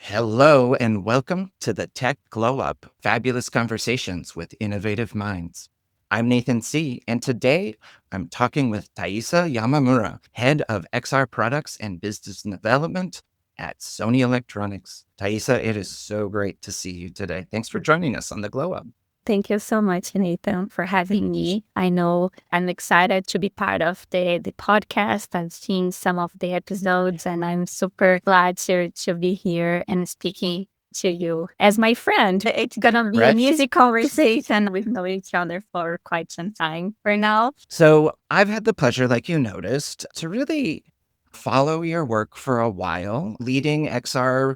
Hello and welcome to the Tech Glow Up, fabulous conversations with innovative minds. I'm Nathan C., and today I'm talking with Thaisa Yamamura, head of XR products and business development at Sony Electronics. Thaisa, it is so great to see you today. Thanks for joining us on the Glow Up. Thank you so much, Nathan, for having me. I know I'm excited to be part of the podcast. I've seen some of the episodes, and I'm super glad to be here and speaking to you as my friend. It's going to be an easy conversation. We've known each other for quite some time for now. So I've had the pleasure, like you noticed, to really follow your work for a while, leading XR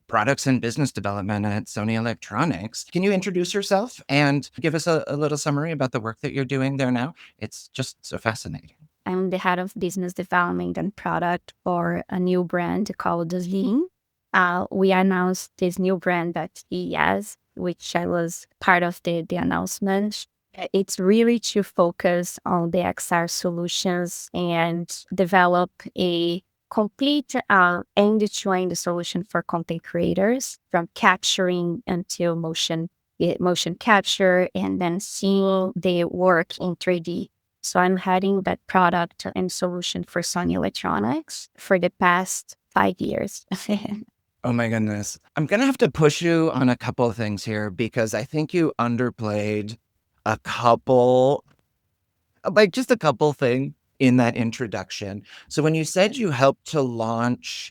products and business development at Sony Electronics. Can you introduce yourself and give us a little summary about the work that you're doing there now? It's just so fascinating. I'm the head of business development and product for a new brand called XYN. We announced this new brand at CES, which I was part of the announcement. It's really to focus on the XR solutions and develop a complete end-to-end solution for content creators, from capturing until motion capture, and then seeing the work in 3D. So I'm heading that product and solution for Sony Electronics for the past 5 years. Oh my goodness. I'm going to have to push you on a couple of things here because I think you underplayed a couple, just a couple things in that introduction. So when you said you helped to launch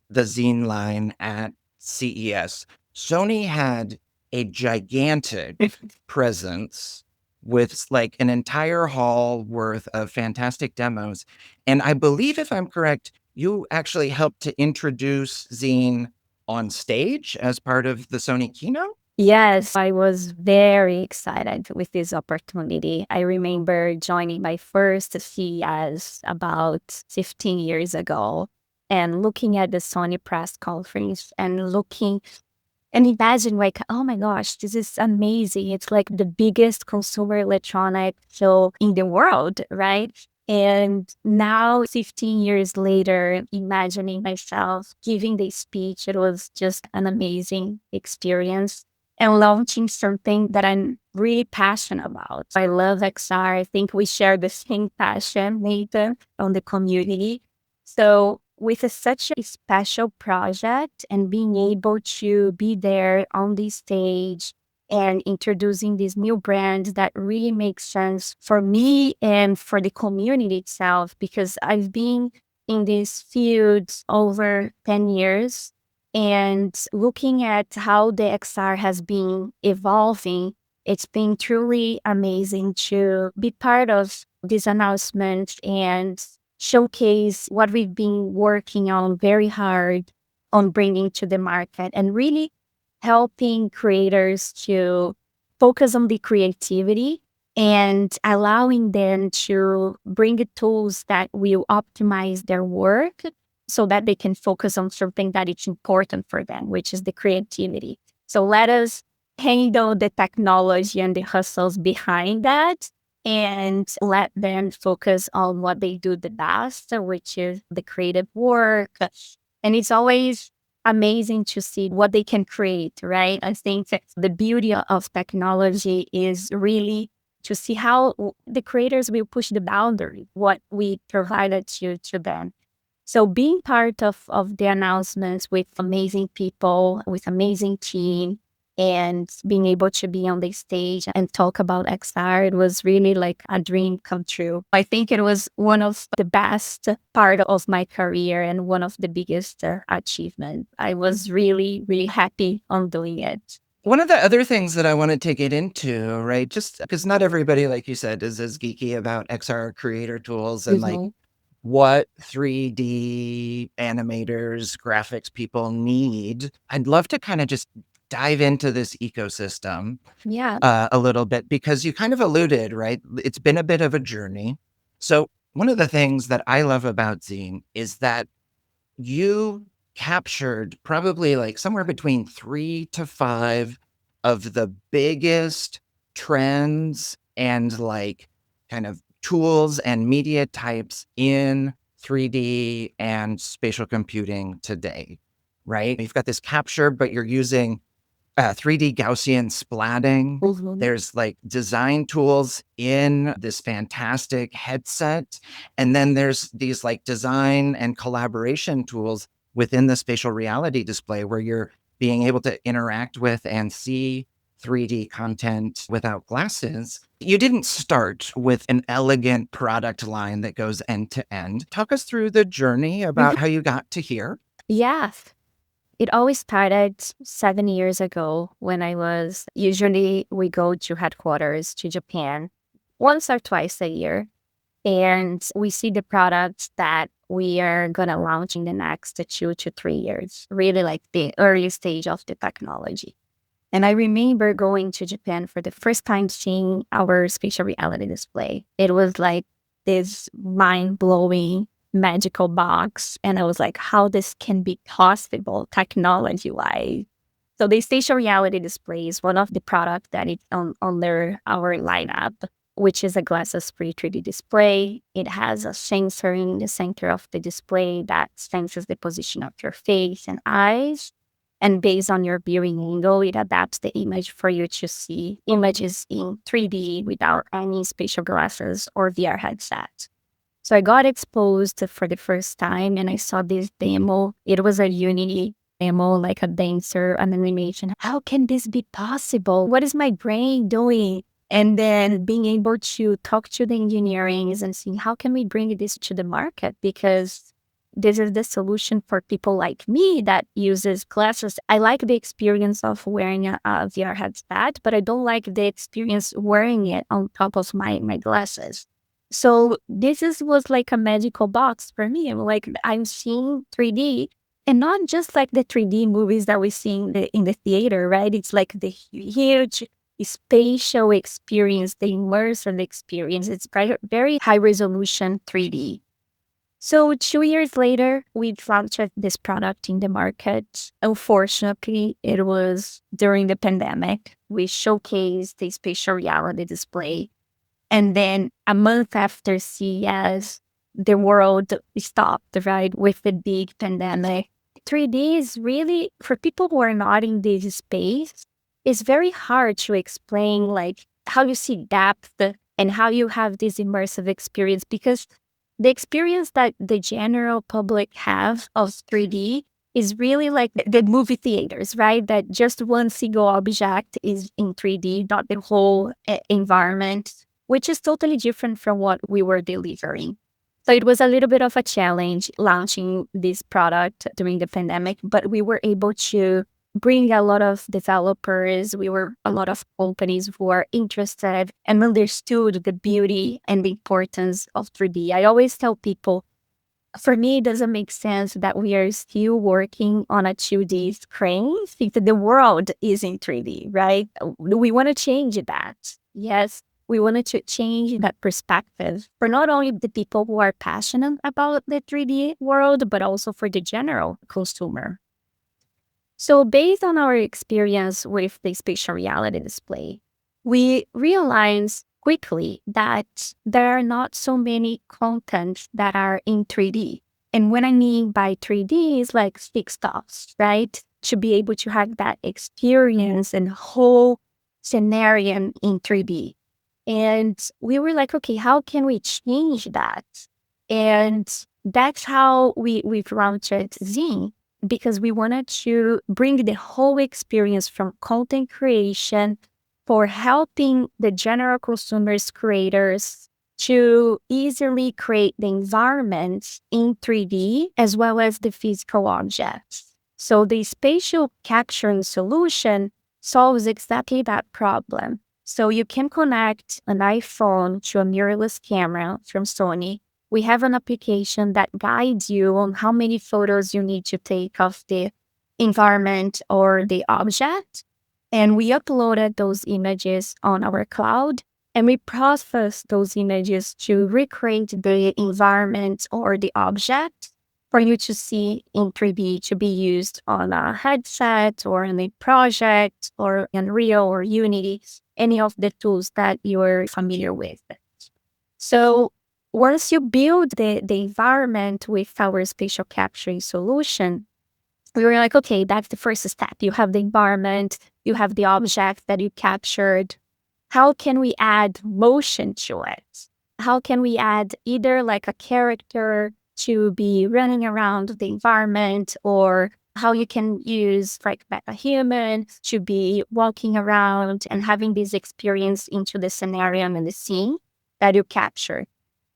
the zine line at CES, Sony had a gigantic presence with like an entire hall worth of fantastic demos. And I believe, if I'm correct, you actually helped to introduce zine on stage as part of the Sony keynote? Yes, I was very excited with this opportunity. I remember joining my first CES about 15 years ago and looking at the Sony press conference and looking and imagine like, oh my gosh, this is amazing. It's like the biggest consumer electronic show in the world, right? And now, 15 years later, imagining myself giving the speech, it was just an amazing experience and launching something that I'm really passionate about. I love XR. I think we share the same passion, Nathan, on the community. So with such a special project and being able to be there on the stage and introducing this new brand that really makes sense for me and for the community itself, because I've been in this field over 10 years and looking at how the XR has been evolving. It's been truly amazing to be part of this announcement and showcase what we've been working on very hard on bringing to the market and really helping creators to focus on the creativity and allowing them to bring the tools that will optimize their work so that they can focus on something that is important for them, which is the creativity. So let us handle the technology and the hustles behind that and let them focus on what they do the best, which is the creative work. And it's always amazing to see what they can create, right? I think that the beauty of technology is really to see how the creators will push the boundary, what we provided to them. So being part of the announcements with amazing people, with amazing team, and being able to be on the stage and talk about XR, it was really like a dream come true. I think it was one of the best part of my career and one of the biggest achievements. I was really, really happy on doing it. One of the other things that I wanted to get into, right, just because not everybody, like you said, is as geeky about XR creator tools and like what 3D animators, graphics people need. I'd love to kind of just dive into this ecosystem a little bit because you kind of alluded, right? It's been a bit of a journey. So one of the things that I love about Zine is that you captured probably like somewhere between 3 to 5 of the biggest trends and like kind of tools and media types in 3D and spatial computing today. right? You've got this capture, but you're using 3D Gaussian splatting. There's like design tools in this fantastic headset. And then there's these like design and collaboration tools within the spatial reality display where you're being able to interact with and see 3D content without glasses. You didn't start with an elegant product line that goes end to end. Talk us through the journey about how you got to here. Yes. It always started 7 years ago when usually we go to headquarters to Japan once or twice a year. And we see the products that we are going to launch in the next 2 to 3 years, really like the early stage of the technology. And I remember going to Japan for the first time seeing our spatial reality display. It was like this mind blowing magical box. And I was like, how this can be possible technology wise. So the spatial reality display is one of the products that is under our lineup, which is a glasses-free 3D display. It has a sensor in the center of the display that senses the position of your face and eyes. And based on your viewing angle, it adapts the image for you to see images in 3D without any spatial glasses or VR headset. So I got exposed for the first time and I saw this demo. It was a Unity demo, like a dancer, an animation. How can this be possible? What is my brain doing? And then being able to talk to the engineering and seeing how can we bring this to the market? Because this is the solution for people like me that uses glasses. I like the experience of wearing a VR headset, but I don't like the experience wearing it on top of my glasses. So was like a magical box for me. I'm seeing 3D and not just like the 3D movies that we see in the theater, right? It's like the huge spatial experience, the immersive experience. It's very high resolution 3D. So 2 years later, we launched this product in the market. Unfortunately, it was during the pandemic. We showcased the spatial reality display. And then a month after CES, the world stopped, right, with the big pandemic. 3D is really, for people who are not in this space, it's very hard to explain like how you see depth and how you have this immersive experience, because the experience that the general public have of 3D is really like the movie theaters, right? That just one single object is in 3D, not the whole environment, which is totally different from what we were delivering. So it was a little bit of a challenge launching this product during the pandemic, but we were able to bring a lot of developers. A lot of companies who are interested and understood the beauty and the importance of 3D. I always tell people, for me, it doesn't make sense that we are still working on a 2D screen because the world is in 3D, right? We want to change that. Yes, we wanted to change that perspective for not only the people who are passionate about the 3D world, but also for the general consumer. So based on our experience with the spatial reality display, we realized quickly that there are not so many contents that are in 3D. And what I mean by 3D is like fixed stuffs, right? To be able to have that experience and whole scenario in 3D. And we were like, okay, how can we change that? And that's how we've launched Zine, because we wanted to bring the whole experience from content creation for helping the general consumers, creators to easily create the environments in 3D as well as the physical objects. So the spatial capturing solution solves exactly that problem. So you can connect an iPhone to a mirrorless camera from Sony. We have an application that guides you on how many photos you need to take of the environment or the object. And we uploaded those images on our cloud, and we processed those images to recreate the environment or the object for you to see in 3D, to be used on a headset or in a project or Unreal or Unity, any of the tools that you're familiar with. So once you build the environment with our spatial capturing solution, we were like, okay, that's the first step. You have the environment, you have the object that you captured. How can we add motion to it? How can we add either like a character to be running around the environment, or how you can use like a human to be walking around and having this experience into the scenario and the scene that you capture.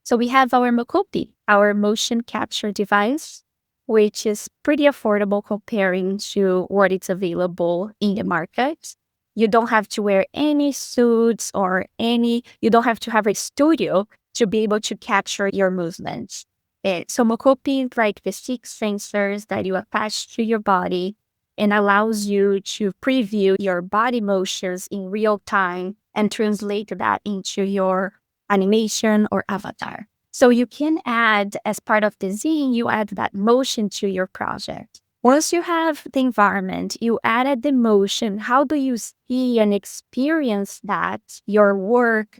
So we have our mocopi, our motion capture device, which is pretty affordable comparing to what is available in the market. You don't have to wear any suits or you don't have to have a studio to be able to capture your movements. So mocopi is like the 6 sensors that you attach to your body and allows you to preview your body motions in real time and translate that into your animation or avatar. So you can add, as part of the zine, you add that motion to your project. Once you have the environment, you added the motion. How do you see and experience that, your work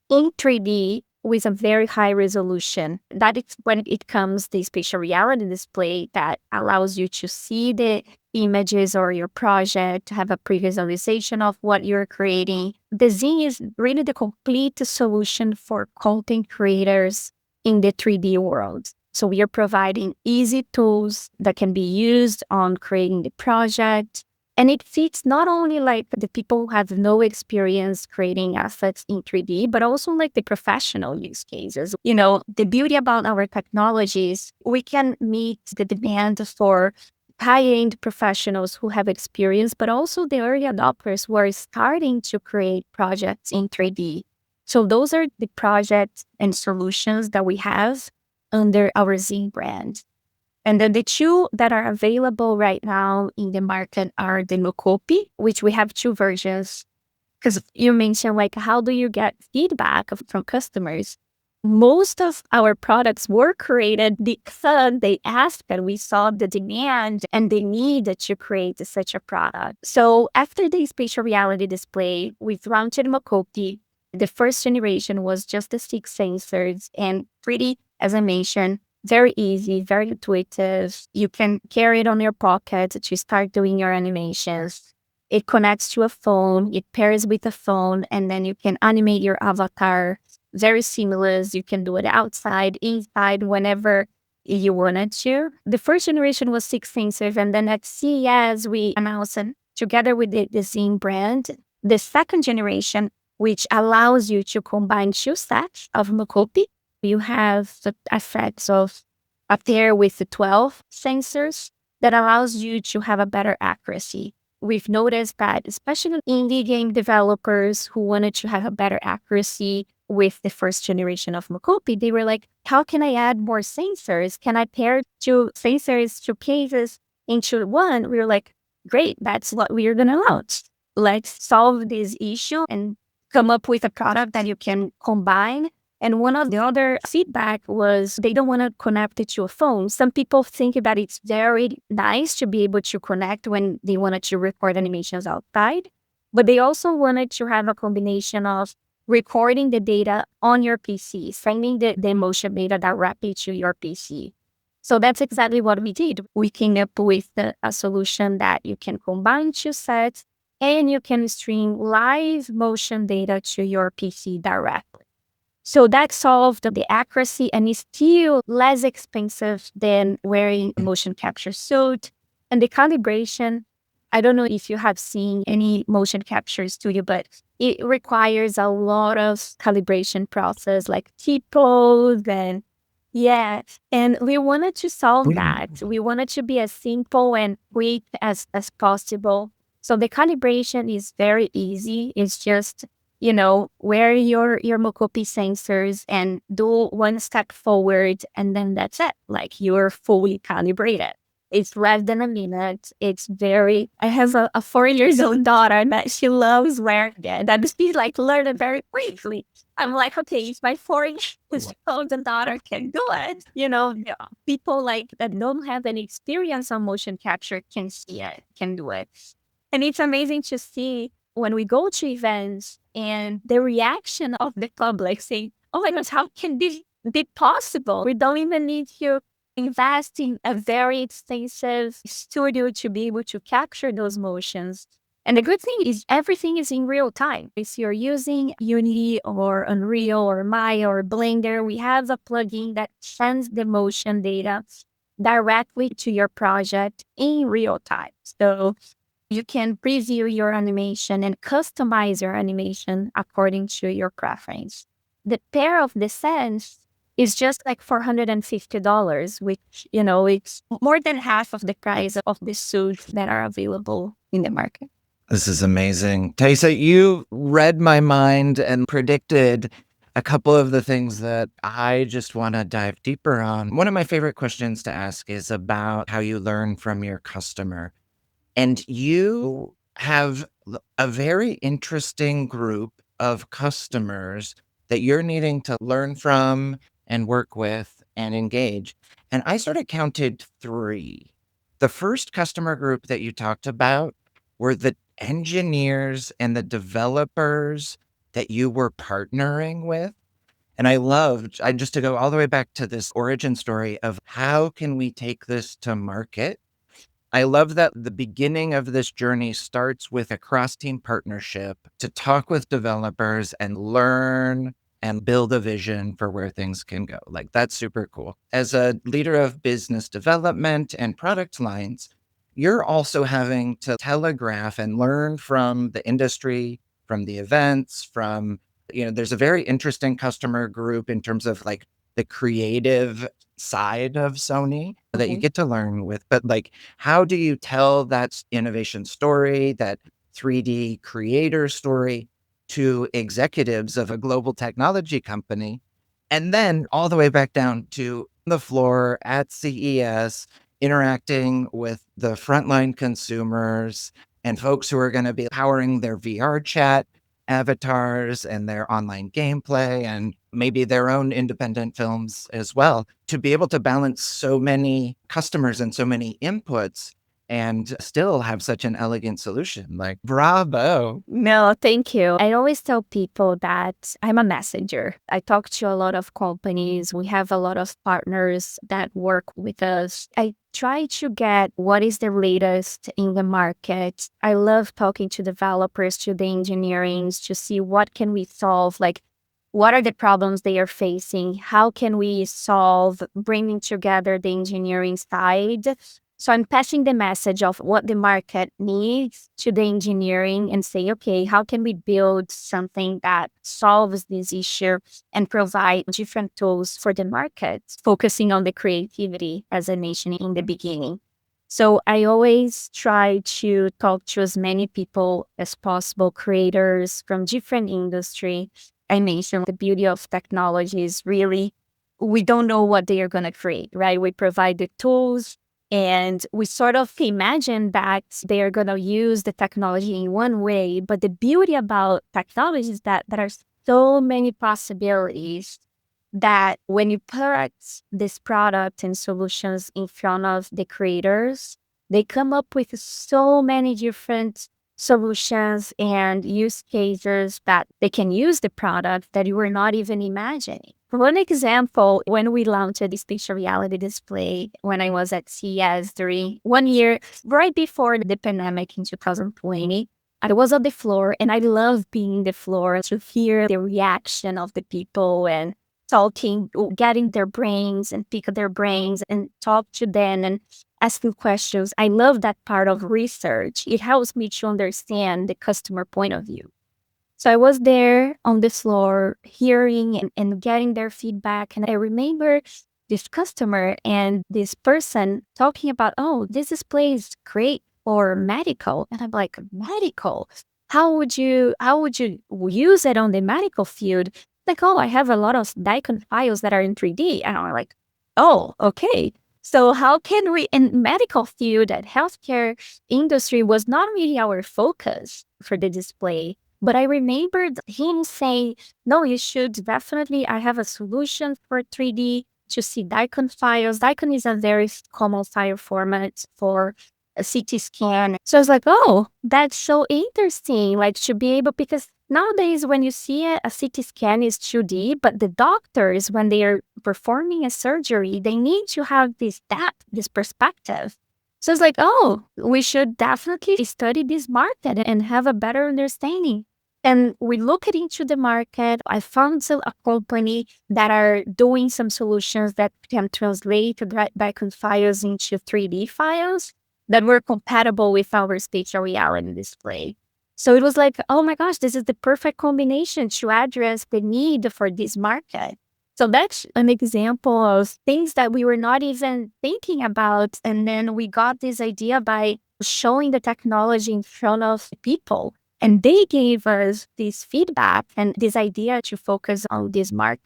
in 3D with a very high resolution? That is when it comes the spatial reality display that allows you to see the images or your project, to have a pre-visualization of what you're creating. The zine is really the complete solution for content creators in the 3D world. So we are providing easy tools that can be used on creating the project. And it fits not only like the people who have no experience creating assets in 3D, but also like the professional use cases. You know, the beauty about our technologies, we can meet the demand for high-end professionals who have experience, but also the early adopters who are starting to create projects in 3D. So those are the projects and solutions that we have under our zine brand. And then the 2 that are available right now in the market are the mocopi, which we have 2 versions. Because you mentioned, like, how do you get feedback from customers? Most of our products were created because they asked and we saw the demand and the need to create such a product. So after the spatial reality display, we've launched mocopi. The first generation was just the 6 sensors and pretty, as I mentioned, very easy, very intuitive. You can carry it on your pocket to start doing your animations. It connects to a phone, it pairs with a phone, and then you can animate your avatar. Very seamless. You can do it outside, inside, whenever you wanted to. The first generation was 6 sensors, and then at CES, we announced it together with the zine brand. The second generation, which allows you to combine 2 sets of mocopi. You have the effects of a pair with the 12 sensors that allows you to have a better accuracy. We've noticed that especially indie game developers who wanted to have a better accuracy with the first generation of mocopi, they were like, how can I add more sensors? Can I pair 2 sensors, 2 cases into one? We were like, great, that's what we are going to launch. Let's solve this issue and come up with a product that you can combine. And one of the other feedback was they don't want to connect it to a phone. Some people think that it's very nice to be able to connect when they wanted to record animations outside, but they also wanted to have a combination of recording the data on your PC, sending the motion data directly to your PC. So that's exactly what we did. We came up with a solution that you can combine 2 sets and you can stream live motion data to your PC directly. So that solved the accuracy and is still less expensive than wearing a motion capture suit. And the calibration, I don't know if you have seen any motion capture studio, but it requires a lot of calibration process like typos and and we wanted to solve that. We wanted to be as simple and quick as possible. So the calibration is very easy. It's just wear your mocopi sensors and do 1 step forward, and then that's it. Like, you're fully calibrated. It's less than a minute. I have a 4-year-old daughter that she loves wearing it. And she's like learning very quickly. I'm like, okay, if my 4-year-old daughter can do it, people like that don't have any experience on motion capture can see it, can do it. And it's amazing to see when we go to events and the reaction of the public saying, oh my gosh, how can this be possible? We don't even need to invest in a very extensive studio to be able to capture those motions. And the good thing is everything is in real time. If you're using Unity or Unreal or Maya or Blender, we have a plugin that sends the motion data directly to your project in real time. So you can preview your animation and customize your animation according to your preference. The pair of the Sense is just like $450, which, it's more than half of the price of the suits that are available in the market. This is amazing. Thaisa, you read my mind and predicted a couple of the things that I just want to dive deeper on. One of my favorite questions to ask is about how you learn from your customer. And you have a very interesting group of customers that you're needing to learn from and work with and engage. And I sort of counted three. The first customer group that you talked about were the engineers and the developers that you were partnering with. And I just to go all the way back to this origin story of how can we take this to market. I love that the beginning of this journey starts with a cross-team partnership to talk with developers and learn and build a vision for where things can go. Like, that's super cool. As a leader of business development and product lines, you're also having to telegraph and learn from the industry, from the events, there's a very interesting customer group in terms of like the creative side of Sony that you get to learn with. But like, how do you tell that innovation story, that 3D creator story to executives of a global technology company? And then all the way back down to the floor at CES, interacting with the frontline consumers and folks who are going to be powering their VR chat avatars and their online gameplay and maybe their own independent films as well, to be able to balance so many customers and so many inputs and still have such an elegant solution. Like, bravo. No, thank you. I always tell people that I'm a messenger. I talk to a lot of companies. We have a lot of partners that work with us. I try to get what is the latest in the market. I love talking to developers, to the engineering, to see what can we solve, like what are the problems they are facing? How can we solve bringing together the engineering side? So I'm passing the message of what the market needs to the engineering and say, okay, how can we build something that solves this issue and provide different tools for the market, focusing on the creativity, as I mentioned in the beginning. So I always try to talk to as many people as possible, creators from different industry. I mentioned the beauty of technology is really, we don't know what they are going to create, right? We provide the tools, and we sort of imagine that they are going to use the technology in one way. But the beauty about technology is that there are so many possibilities that when you put this product and solutions in front of the creators, they come up with so many different solutions and use cases that they can use the product that you were not even imagining. For one example, when we launched the Spatial Reality Display, when I was at CES during 1 year, right before the pandemic in 2020, I was on the floor, and I love being on the floor to hear the reaction of the people and talking, getting their brains and pick their brains and talk to them and asking questions. I love that part of research. It helps me to understand the customer point of view. So I was there on the floor hearing and getting their feedback. And I remember this customer and this person talking about, oh, this display is great for medical. And I'm like, medical? How would you use it on the medical field? Like, oh, I have a lot of DICOM files that are in 3D. And I'm like, oh, okay. So how can we, in medical field, that healthcare industry was not really our focus for the display. But I remembered him saying, no, you should definitely, I have a solution for 3D to see DICOM files. DICOM is a very common file format for a CT scan. So I was like, oh, that's so interesting, like to be able, because Nowadays, when you see a CT scan is 2D, but the doctors, when they are performing a surgery, they need to have this depth, this perspective. So it's like, oh, we should definitely study this market and have a better understanding. And we look into the market. I found a company that are doing some solutions that can translate the DICOM files into 3D files that were compatible with our spatial reality display. So it was like, oh my gosh, this is the perfect combination to address the need for this market. So that's an example of things that we were not even thinking about. And then we got this idea by showing the technology in front of people. And they gave us this feedback and this idea to focus on this market.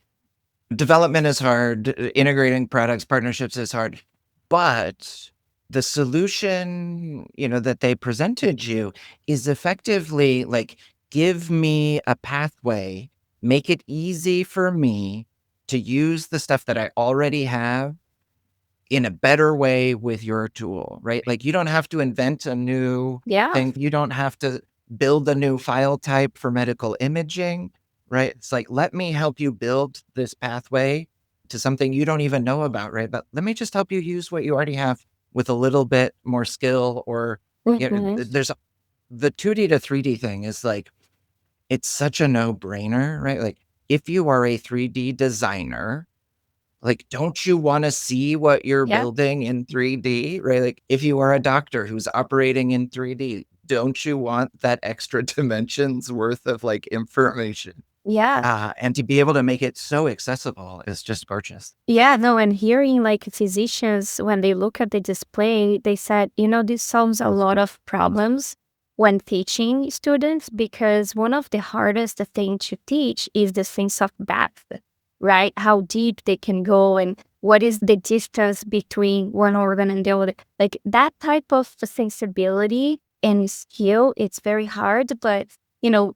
Development is hard. Integrating products, partnerships is hard. But the solution, that they presented you is effectively like, give me a pathway, make it easy for me to use the stuff that I already have in a better way with your tool, right? Like, you don't have to invent a new thing. You don't have to build a new file type for medical imaging, right? It's like, let me help you build this pathway to something you don't even know about, right? But let me just help you use what you already have with a little bit more skill. Or there's the 2D to 3D thing is like, it's such a no-brainer, right? Like, if you are a 3D designer, like, don't you want to see what you're building in 3D, right? Like, if you are a doctor who's operating in 3D, don't you want that extra dimensions worth of like information? And to be able to make it so accessible is just gorgeous. Yeah, no, and hearing like physicians, when they look at the display, they said, this solves a lot of problems when teaching students, because one of the hardest thing to teach is the sense of depth, right? How deep they can go and what is the distance between one organ and the other. Like that type of sensibility and skill, it's very hard, but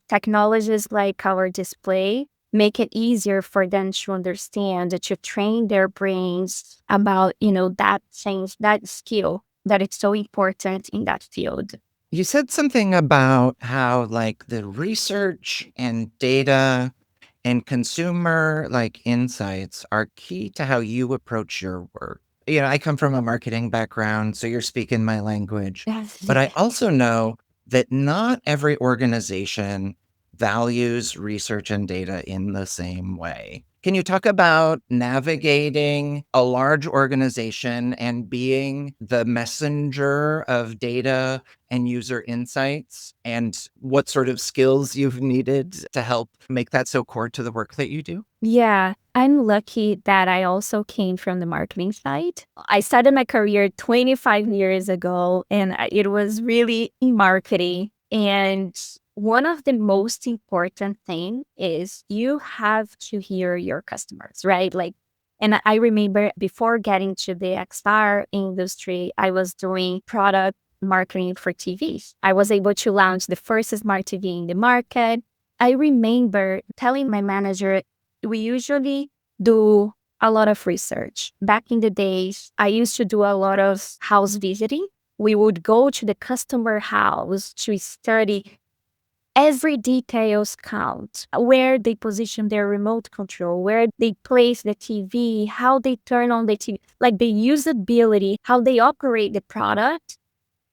technologies like our display make it easier for them to understand, to train their brains about, that things, that skill that it's so important in that field. You said something about how like the research and data and consumer like insights are key to how you approach your work. I come from a marketing background, so you're speaking my language. But I also know that not every organization values research and data in the same way. Can you talk about navigating a large organization and being the messenger of data and user insights, and what sort of skills you've needed to help make that so core to the work that you do? Yeah, I'm lucky that I also came from the marketing side. I started my career 25 years ago, and it was really in marketing. And one of the most important thing is you have to hear your customers, right? And I remember before getting to the XR industry, I was doing product marketing for TVs. I was able to launch the first smart TV in the market. I remember telling my manager, we usually do a lot of research. Back in the days, I used to do a lot of house visiting. We would go to the customer house to study every details count, where they position their remote control, where they place the TV, how they turn on the TV, like the usability, how they operate the product.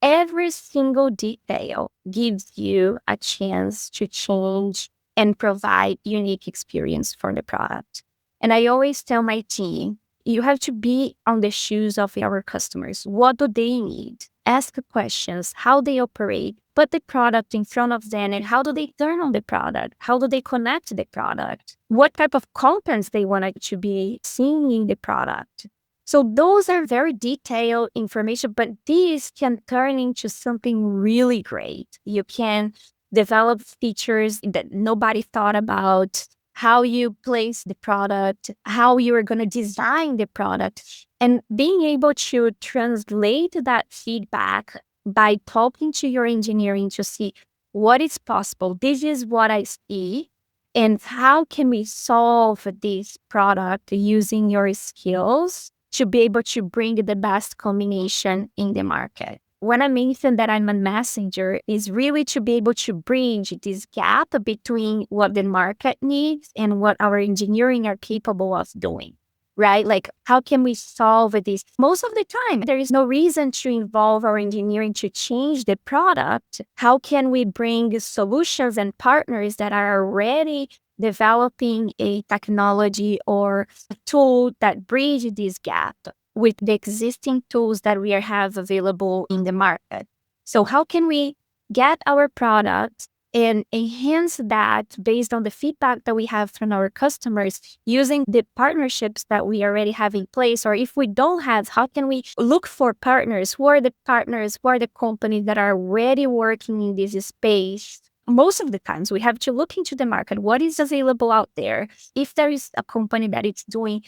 Every single detail gives you a chance to change and provide unique experience for the product. And I always tell my team, you have to be on the shoes of our customers. What do they need? Ask questions, how they operate, put the product in front of them, and how do they turn on the product? How do they connect to the product? What type of contents they want to be seeing in the product? So those are very detailed information, but these can turn into something really great. You can develop features that nobody thought about, how you place the product, how you are going to design the product, and being able to translate that feedback by talking to your engineering to see what is possible. This is what I see. And how can we solve this product using your skills to be able to bring the best combination in the market? When I mentioned that I'm a messenger, is really to be able to bridge this gap between what the market needs and what our engineering are capable of doing, right? Like, how can we solve this? Most of the time, there is no reason to involve our engineering to change the product. How can we bring solutions and partners that are already developing a technology or a tool that bridge this gap with the existing tools that we have available in the market? So how can we get our product and enhance that based on the feedback that we have from our customers using the partnerships that we already have in place? Or if we don't have, how can we look for partners? Who are the partners? Who are the companies that are already working in this space? Most of the times we have to look into the market. What is available out there? If there is a company that is doing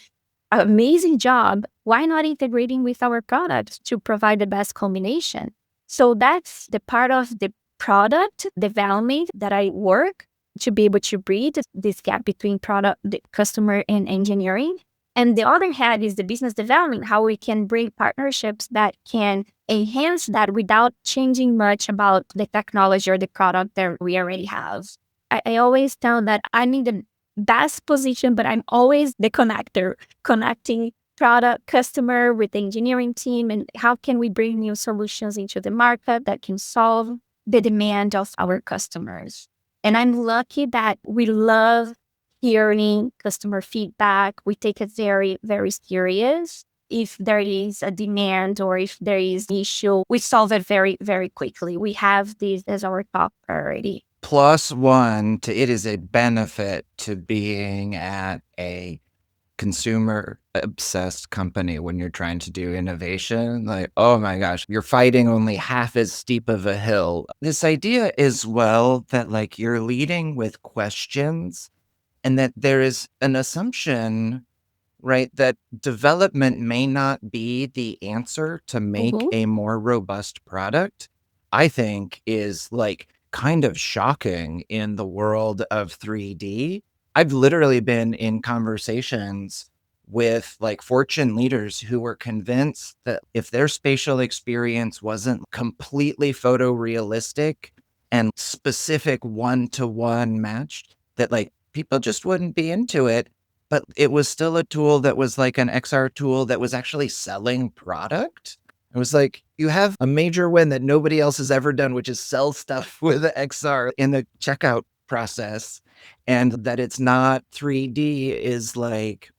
an amazing job, why not integrating with our product to provide the best combination? So that's the part of the product development that I work to be able to bridge this gap between product, the customer, and engineering. And the other hand is the business development, how we can bring partnerships that can enhance that without changing much about the technology or the product that we already have. I always tell that I'm in the best position, but I'm always the connector, connecting product customer with the engineering team, and how can we bring new solutions into the market that can solve the demand of our customers. And I'm lucky that we love hearing customer feedback. We take it very, very serious. If there is a demand or if there is an issue, we solve it very, very quickly. We have this as our top priority. Plus one to it is a benefit to being at a consumer obsessed company when you're trying to do innovation. Like, oh my gosh, you're fighting only half as steep of a hill. This idea as well that like you're leading with questions and that there is an assumption, right, that development may not be the answer to make a more robust product, I think is like kind of shocking in the world of 3D. I've literally been in conversations with like Fortune leaders who were convinced that if their spatial experience wasn't completely photorealistic and specific one-to-one matched, that like people just wouldn't be into it. But it was still a tool that was like an XR tool that was actually selling product. It was like, you have a major win that nobody else has ever done, which is sell stuff with XR in the checkout process. And that it's not 3D is like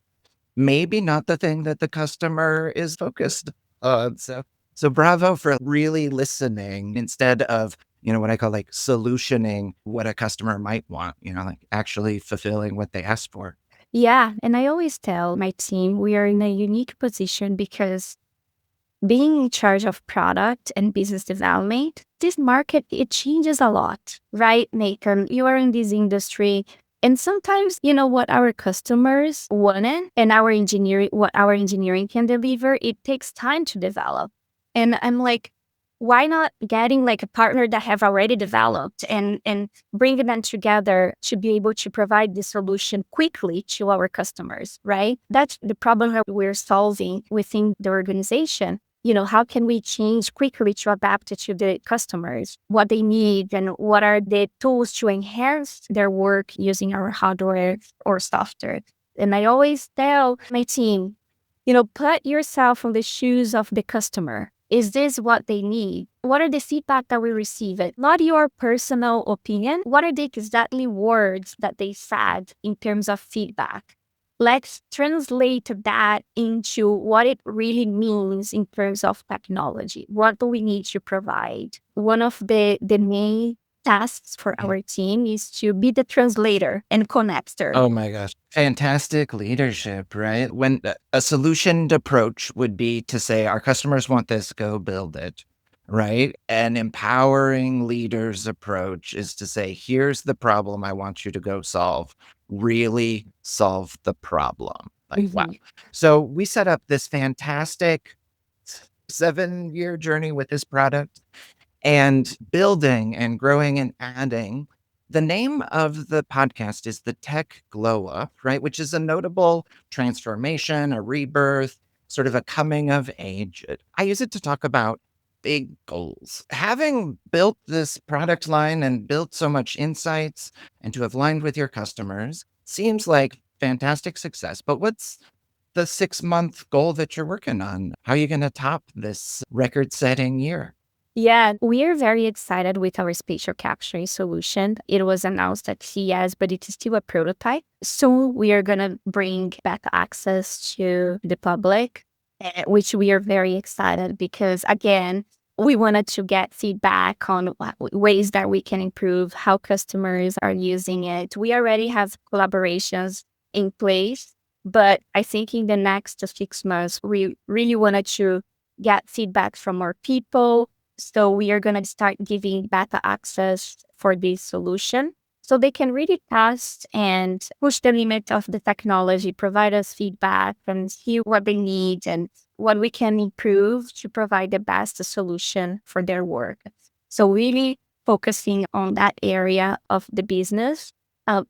maybe not the thing that the customer is focused on. So bravo for really listening instead of, what I call like solutioning what a customer might want, like actually fulfilling what they asked for. Yeah. And I always tell my team we are in a unique position because being in charge of product and business development, this market, it changes a lot, right, Nathan? You are in this industry. And sometimes, what our customers wanted and what our engineering can deliver, it takes time to develop. And I'm like, why not getting like a partner that have already developed and bringing them together to be able to provide the solution quickly to our customers, right? That's the problem that we're solving within the organization. How can we change quickly to adapt it to the customers, what they need, and what are the tools to enhance their work using our hardware or software? And I always tell my team, put yourself on the shoes of the customer. Is this what they need? What are the feedback that we receive? It not your personal opinion. What are the exactly words that they said in terms of feedback? Let's translate that into what it really means in terms of technology. What do we need to provide? One of the main tasks for our team is to be the translator and connector. Oh my gosh. Fantastic leadership, right? When a solutioned approach would be to say, our customers want this, go build it, right? An empowering leader's approach is to say, here's the problem I want you to go solve. Really solve the problem. Like, wow. So we set up this fantastic 7-year journey with this product and building and growing and adding. The name of the podcast is The Tech Glow Up, right? Which is a notable transformation, a rebirth, sort of a coming of age. I use it to talk about big goals. Having built this product line and built so much insights and to have aligned with your customers seems like fantastic success. But what's the 6-month goal that you're working on? How are you going to top this record-setting year? Yeah, we are very excited with our spatial capturing solution. It was announced at CES, but it is still a prototype. Soon we are going to bring back access to the public, which we are very excited because, again, we wanted to get feedback on ways that we can improve how customers are using it. We already have collaborations in place, but I think in the next 6 months, we really wanted to get feedback from more people. So we are going to start giving beta access for this solution so they can really test and push the limit of the technology, provide us feedback and see what they need and what we can improve to provide the best solution for their work. So really focusing on that area of the business.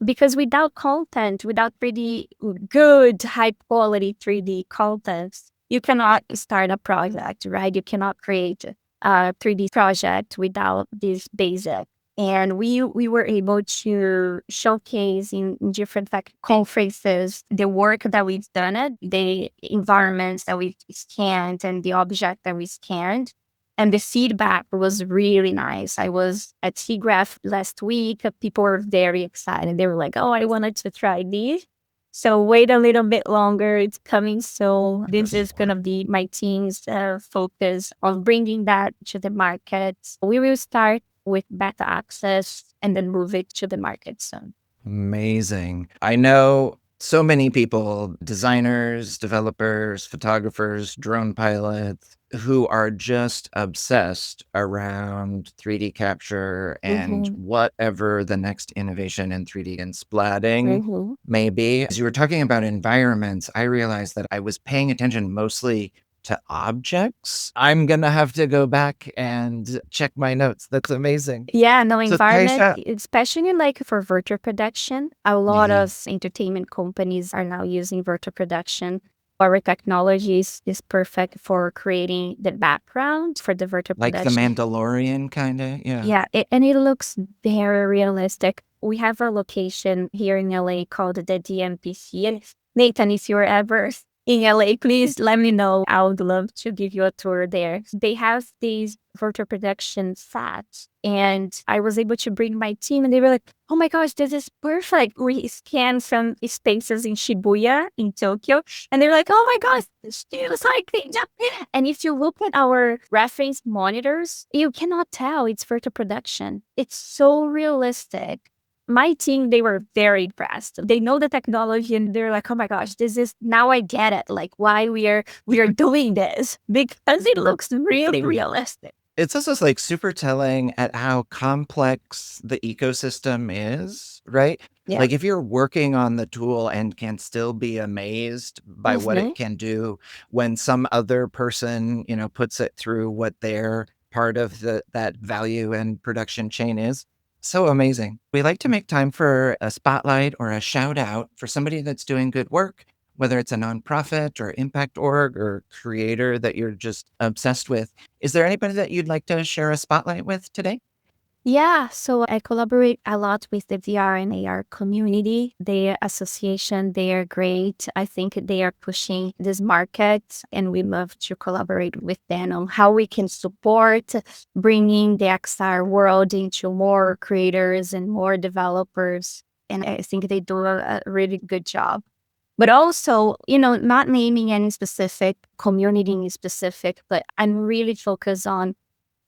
Because without content, without pretty good, high quality 3D content, you cannot start a project, right? You cannot create a 3D project without this basic. And we were able to showcase in different conferences the work that we've done, the environments that we've scanned and the object that we scanned. And the feedback was really nice. I was at SIGGRAPH last week. People were very excited. They were like, oh, I wanted to try this. So wait a little bit longer. It's coming soon. This is going to be my team's focus on bringing that to the market. We will start with beta access and then move it to the market soon. Amazing. I know so many people, designers, developers, photographers, drone pilots, who are just obsessed around 3D capture and whatever the next innovation in 3D and splatting may be. As you were talking about environments, I realized that I was paying attention mostly to objects. I'm going to have to go back and check my notes. That's amazing. Yeah, no, So, environment, Thaisa, especially like for virtual production, a lot of entertainment companies are now using virtual production. Our technology is perfect for creating the background for the virtual like the production. Mandalorian, kind of. Yeah. Yeah, and it looks very realistic. We have a location here in LA called the DMPC. And Nathan, if you're ever in LA, please let me know. I would love to give you a tour there. They have these virtual production sets, and I was able to bring my team, and they were like, oh my gosh, this is perfect. We scanned some spaces in Shibuya in Tokyo, and they're like, oh my gosh, it's just like Japan. And if you look at our reference monitors, you cannot tell it's virtual production. It's so realistic. My team, they were very impressed. They know the technology and they're like, oh my gosh, this is, now I get it. Like why we are doing this because it looks really realistic. It's also like super telling at how complex the ecosystem is, right? Yeah. Like if you're working on the tool and can still be amazed by what it can do when some other person, puts it through what their part of that value and production chain is. So amazing. We like to make time for a spotlight or a shout out for somebody that's doing good work, whether it's a nonprofit or impact org or creator that you're just obsessed with. Is there anybody that you'd like to share a spotlight with today? Yeah, so I collaborate a lot with the VR and AR community. Their association, they are great. I think they are pushing this market, and we love to collaborate with them on how we can support bringing the XR world into more creators and more developers. And I think they do a really good job. But also, not naming any specific community in specific, but I'm really focused on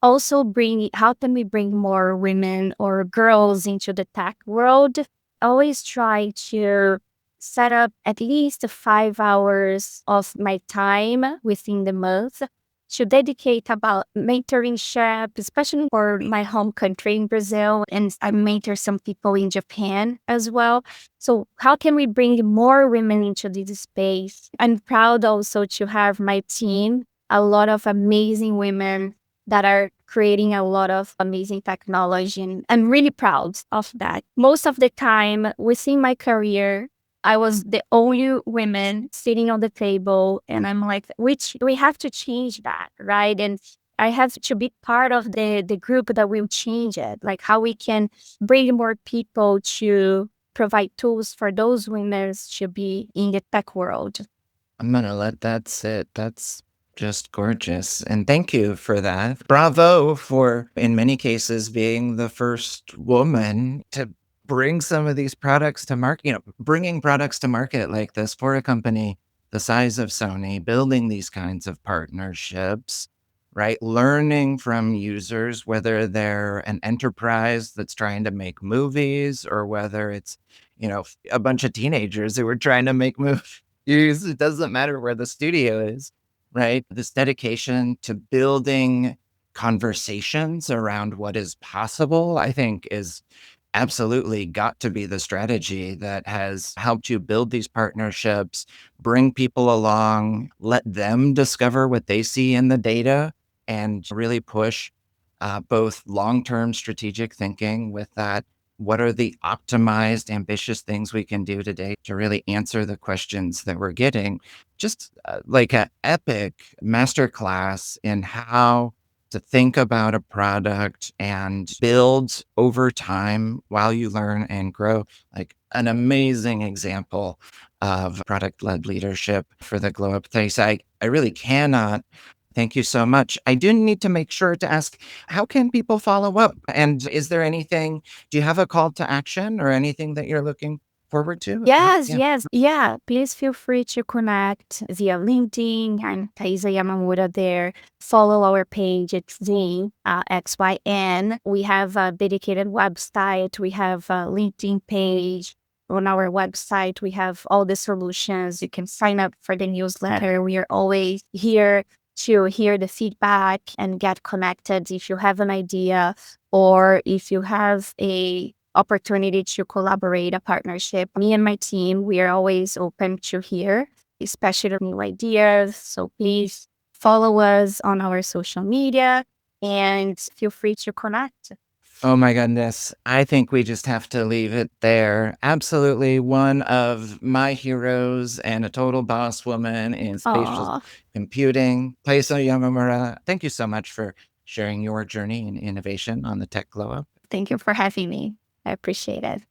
also how can we bring more women or girls into the tech world? Always try to set up at least 5 hours of my time within the month to dedicate about mentorship, especially for my home country in Brazil. And I mentor some people in Japan as well. So how can we bring more women into this space? I'm proud also to have my team, a lot of amazing women that are creating a lot of amazing technology. And I'm really proud of that. Most of the time within my career, I was the only woman sitting on the table. And I'm like, we have to change that, right? And I have to be part of the group that will change it, like how we can bring more people to provide tools for those winners to be in the tech world. I'm going to let that sit. That's just gorgeous. And thank you for that. Bravo for, in many cases, being the first woman to bring some of these products to market, bringing products to market like this for a company the size of Sony, building these kinds of partnerships, right? Learning from users, whether they're an enterprise that's trying to make movies or whether it's, a bunch of teenagers who are trying to make movies. It doesn't matter where the studio is, right? This dedication to building conversations around what is possible, I think, is absolutely got to be the strategy that has helped you build these partnerships, bring people along, let them discover what they see in the data, and really push both long-term strategic thinking with that. What are the optimized, ambitious things we can do today to really answer the questions that we're getting? Just like an epic masterclass in how to think about a product and build over time while you learn and grow. Like an amazing example of product-led leadership for the Glow Up Thaisa. I really cannot. Thank you so much. I do need to make sure to ask, how can people follow up? And is there anything, do you have a call to action or anything that you're looking forward to? Yes, Yeah. yes. Yeah, please feel free to connect via LinkedIn. I'm Thaisa Yamamura there. Follow our page. It's the XYN. We have a dedicated website. We have a LinkedIn page. On our website, we have all the solutions. You can sign up for the newsletter. We are always here to hear the feedback and get connected if you have an idea or if you have a opportunity to collaborate, a partnership. Me and my team, we are always open to hear, especially new ideas. So please follow us on our social media and feel free to connect. Oh my goodness. I think we just have to leave it there. Absolutely one of my heroes and a total boss woman in spatial Aw, computing. Thaisa Yamamura, thank you so much for sharing your journey and innovation on the Tech Glow Up. thank you for having me. I appreciate it.